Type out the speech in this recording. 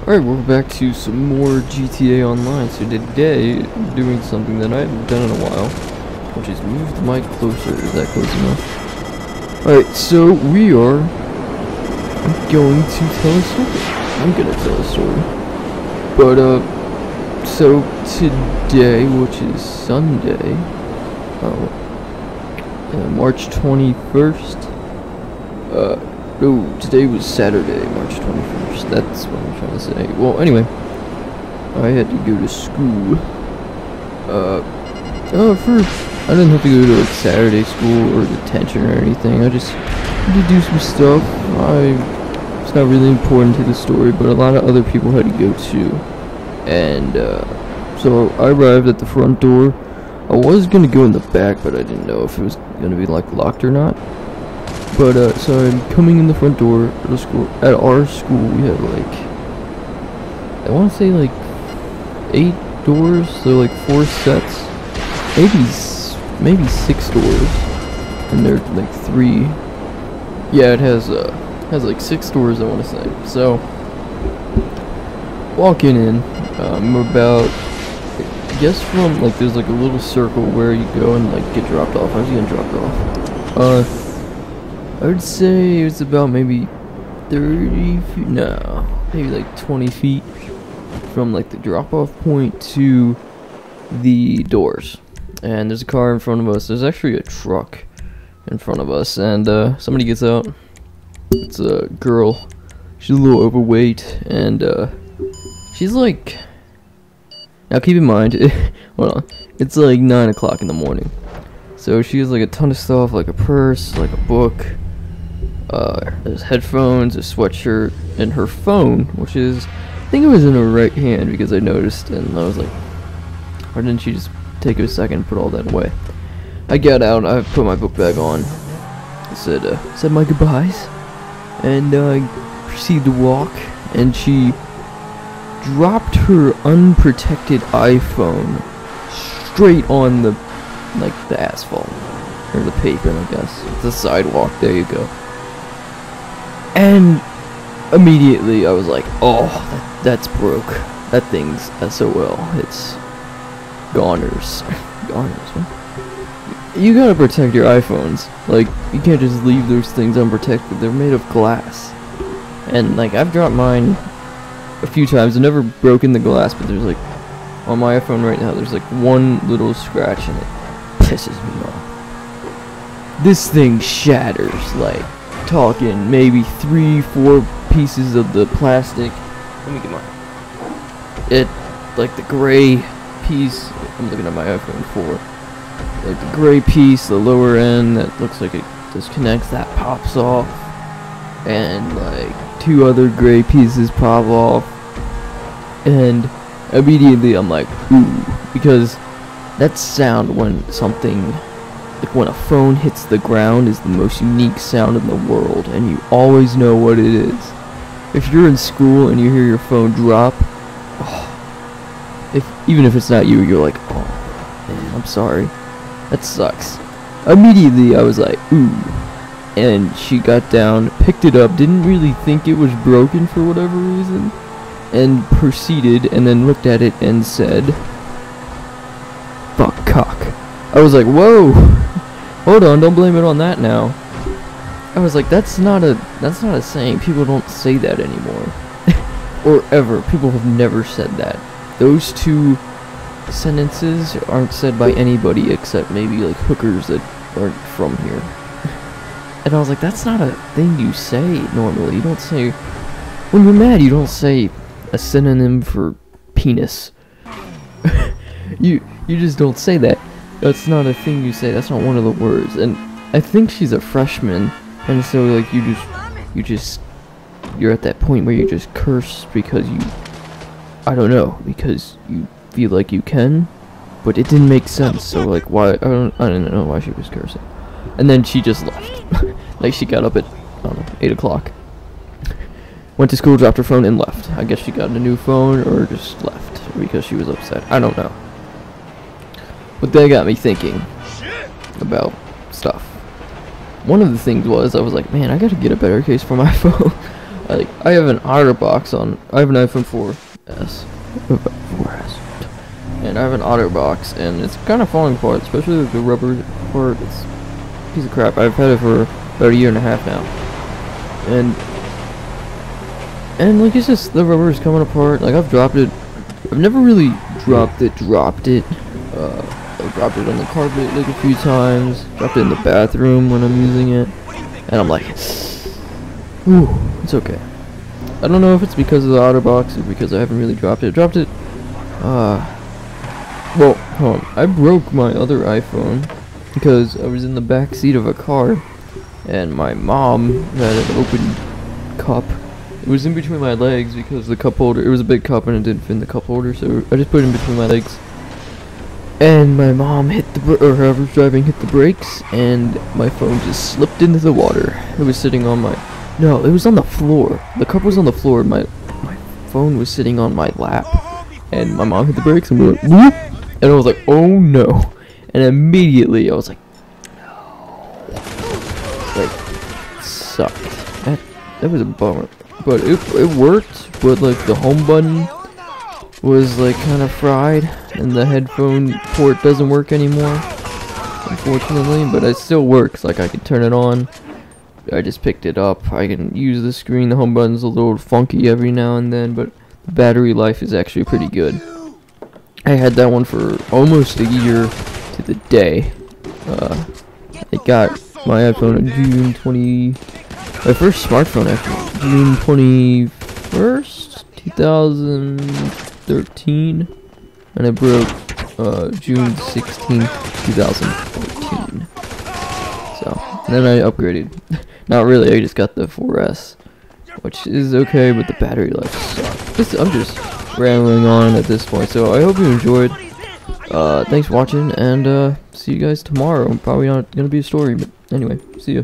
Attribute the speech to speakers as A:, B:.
A: Alright, we're back to some more GTA Online. So today, I'm doing something that I haven't done in a while, which is move the mic closer. Is that close enough? Alright, so we are going to tell a story. I'm gonna tell a story. But, so today, which is Sunday, March 21st, no, today was Saturday, March 21st. That's what I'm trying to say. Well, anyway, I had to go to school. I didn't have to go to like Saturday school or detention or anything. I just had to do some stuff. It's not really important to the story, but a lot of other people had to go too. And so I arrived at the front door. I was gonna go in the back, but I didn't know if it was gonna be like locked or not. But so I'm coming in the front door at the school. At our school, we had like, I want to say like 8 doors, so like 4 sets, maybe 6 doors, and there's like 3. Yeah, it has like 6 doors, I want to say. So walking in, I'm about, I guess from like there's like a little circle where you go and like get dropped off. I was getting dropped off. I would say it was about maybe 30 feet, no, maybe like 20 feet from like the drop-off point to the doors. And there's a car in front of us. There's actually a truck in front of us, and somebody gets out. It's a girl. She's a little overweight, and she's like, now keep in mind, hold on, it's like 9 o'clock in the morning. So she has like a ton of stuff, like a purse, like a book, there's headphones, a sweatshirt, and her phone, which is, I think it was in her right hand because I noticed, and I was like, why didn't she just take a second and put all that away? I got out, I put my book bag on, I said my goodbyes, and I proceeded to walk, and she dropped her unprotected iPhone straight on the asphalt, or the pavement, I guess, the sidewalk, there you go. And immediately I was like, oh, that's broke. That thing's SOL. It's goners. Goners, what? You gotta protect your iPhones. Like, you can't just leave those things unprotected. They're made of glass. And, like, I've dropped mine a few times. I've never broken the glass, but there's, like, on my iPhone right now, there's, like, one little scratch, and it pisses me off. This thing shatters, like, talking maybe 3-4 pieces of the plastic. Let me get mine. It, like the gray piece, I'm looking at my iPhone 4, like the gray piece, the lower end that looks like it disconnects, that pops off, and like 2 other gray pieces pop off, and immediately I'm like, ooh, because that sound when something, like when a phone hits the ground, is the most unique sound in the world, and you always know what it is. If you're in school and you hear your phone drop, even if it's not you, you're like, oh man, I'm sorry, that sucks. Immediately I was like, ooh, and she got down, picked it up, didn't really think it was broken for whatever reason, and proceeded, and then looked at it and said, fuck cock. I was like, whoa, hold on, don't blame it on that now. I was like, that's not a saying. People don't say that anymore. Or ever. People have never said that. Those 2 sentences aren't said by anybody except maybe like hookers that aren't from here. And I was like, that's not a thing you say normally. You don't say, when you're mad, you don't say a synonym for penis. You just don't say that. That's not a thing you say. That's not one of the words. And I think she's a freshman, and so like you're at that point where you just curse because I don't know, because you feel like you can, but it didn't make sense. So like, why? I don't know why she was cursing. And then she just left. Like, she got up at, I don't know, 8 o'clock. Went to school, dropped her phone, and left. I guess she got a new phone or just left because she was upset. I don't know. But that got me thinking about stuff. One of the things was, I was like, man, I gotta get a better case for my phone. Like, I have an OtterBox on. I have an iPhone 4S. 4S. And I have an OtterBox, and it's kind of falling apart, especially with the rubber part. It's a piece of crap. I've had it for about a year and a half now. And like, it's just, the rubber is coming apart. Like, I've dropped it. I've never really dropped it. I dropped it on the carpet like a few times. Dropped it in the bathroom when I'm using it. And I'm like, ooh, it's okay. I don't know if it's because of the OtterBox or because I haven't really dropped it. Well, hold on. I broke my other iPhone because I was in the back seat of a car and my mom had an open cup. It was in between my legs because the cup holder, it was a big cup and it didn't fit in the cup holder, so I just put it in between my legs. And my mom hit the, or whoever's driving hit the brakes, and my phone just slipped into the water. It was sitting on my, no, it was on the floor. The cup was on the floor, my phone was sitting on my lap. And my mom hit the brakes and we went, whoop! And I was like, oh no. And immediately I was like, no. Like, it sucked. That was a bummer. But it worked, but like the home button was like kind of fried, and the headphone port doesn't work anymore, unfortunately, but it still works. Like, I can turn it on. I just picked it up. I can use the screen. The home button's a little funky every now and then, but the battery life is actually pretty good. I had that one for almost a year to the day. I got my iPhone on June 20. My first smartphone actually, June 21st, 2013, and I broke June 16th, 2014. So, and then I upgraded. Not really, I just got the 4S, which is okay, but the battery life sucks. I'm just rambling on at this point, so I hope you enjoyed. Thanks for watching, and see you guys tomorrow. Probably not gonna be a story, but anyway, see ya.